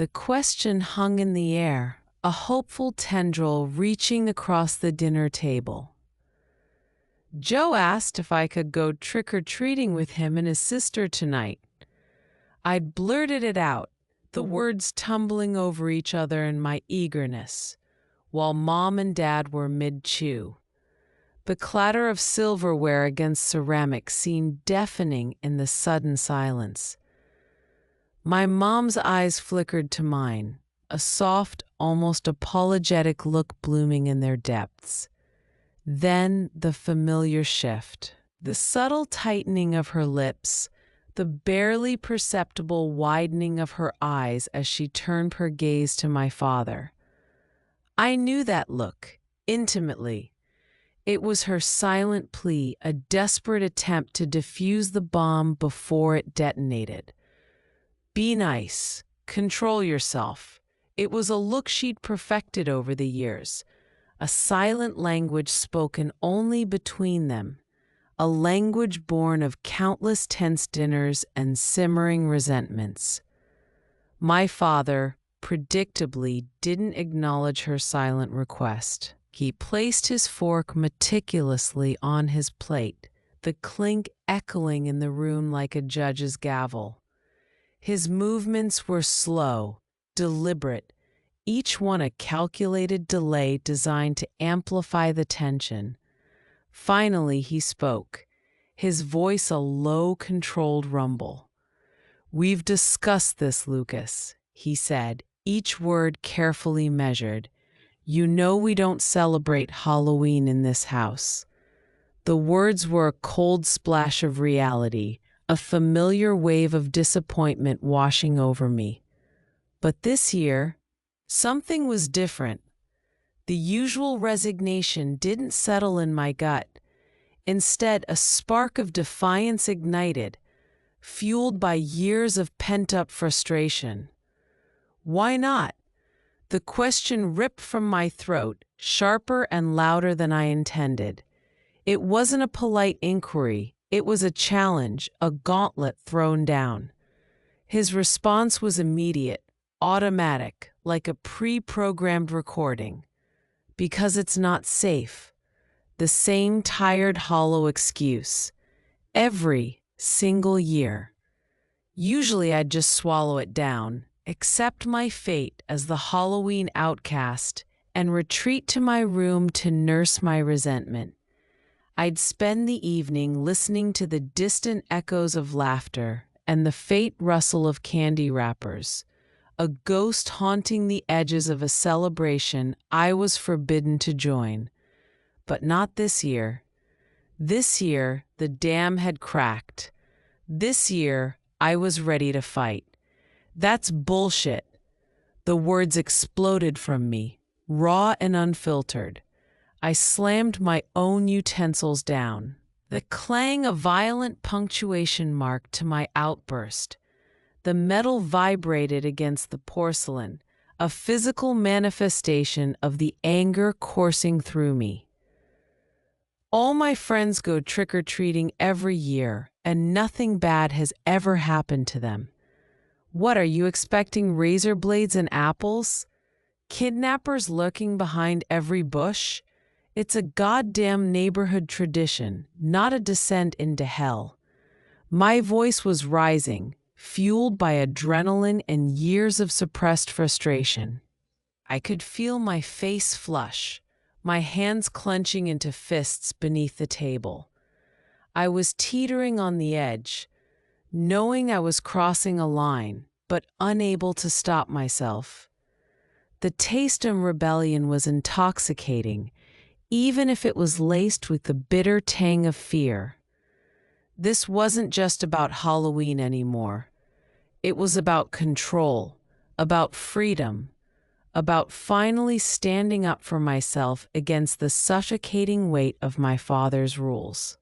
The question hung in the air, a hopeful tendril reaching across the dinner table. Joe asked if I could go trick-or-treating with him and his sister tonight. I'd blurted it out, the words tumbling over each other in my eagerness, while Mom and Dad were mid-chew. The clatter of silverware against ceramic seemed deafening in the sudden silence. My mom's eyes flickered to mine, a soft, almost apologetic look blooming in their depths. Then the familiar shift, the subtle tightening of her lips, the barely perceptible widening of her eyes as she turned her gaze to my father. I knew that look, intimately. It was her silent plea, a desperate attempt to defuse the bomb before it detonated. Be nice. Control yourself. It was a look she'd perfected over the years, a silent language spoken only between them, a language born of countless tense dinners and simmering resentments. My father, predictably, didn't acknowledge her silent request. He placed his fork meticulously on his plate, the clink echoing in the room like a judge's gavel. His movements were slow, deliberate, each one a calculated delay designed to amplify the tension. Finally, he spoke, his voice a low, controlled rumble. "We've discussed this, Lucas," he said, each word carefully measured. "You know we don't celebrate Halloween in this house." The words were a cold splash of reality, a familiar wave of disappointment washing over me. But this year, something was different. The usual resignation didn't settle in my gut. Instead, a spark of defiance ignited, fueled by years of pent-up frustration. Why not? The question ripped from my throat, sharper and louder than I intended. It wasn't a polite inquiry. It was a challenge, a gauntlet thrown down. His response was immediate, automatic, like a pre-programmed recording. Because it's not safe. The same tired, hollow excuse. Every single year. Usually I'd just swallow it down, accept my fate as the Halloween outcast, and retreat to my room to nurse my resentment. I'd spend the evening listening to the distant echoes of laughter and the faint rustle of candy wrappers, a ghost haunting the edges of a celebration I was forbidden to join. But not this year. This year, the dam had cracked. This year, I was ready to fight. "That's bullshit." The words exploded from me, raw and unfiltered. I slammed my own utensils down. The clang of violent punctuation marked to my outburst. The metal vibrated against the porcelain, a physical manifestation of the anger coursing through me. All my friends go trick-or-treating every year, and nothing bad has ever happened to them. What, are you expecting razor blades and apples? Kidnappers lurking behind every bush? It's a goddamn neighborhood tradition, not a descent into hell. My voice was rising, fueled by adrenaline and years of suppressed frustration. I could feel my face flush, my hands clenching into fists beneath the table. I was teetering on the edge, knowing I was crossing a line, but unable to stop myself. The taste of rebellion was intoxicating, even if it was laced with the bitter tang of fear. This wasn't just about Halloween anymore. It was about control, about freedom, about finally standing up for myself against the suffocating weight of my father's rules.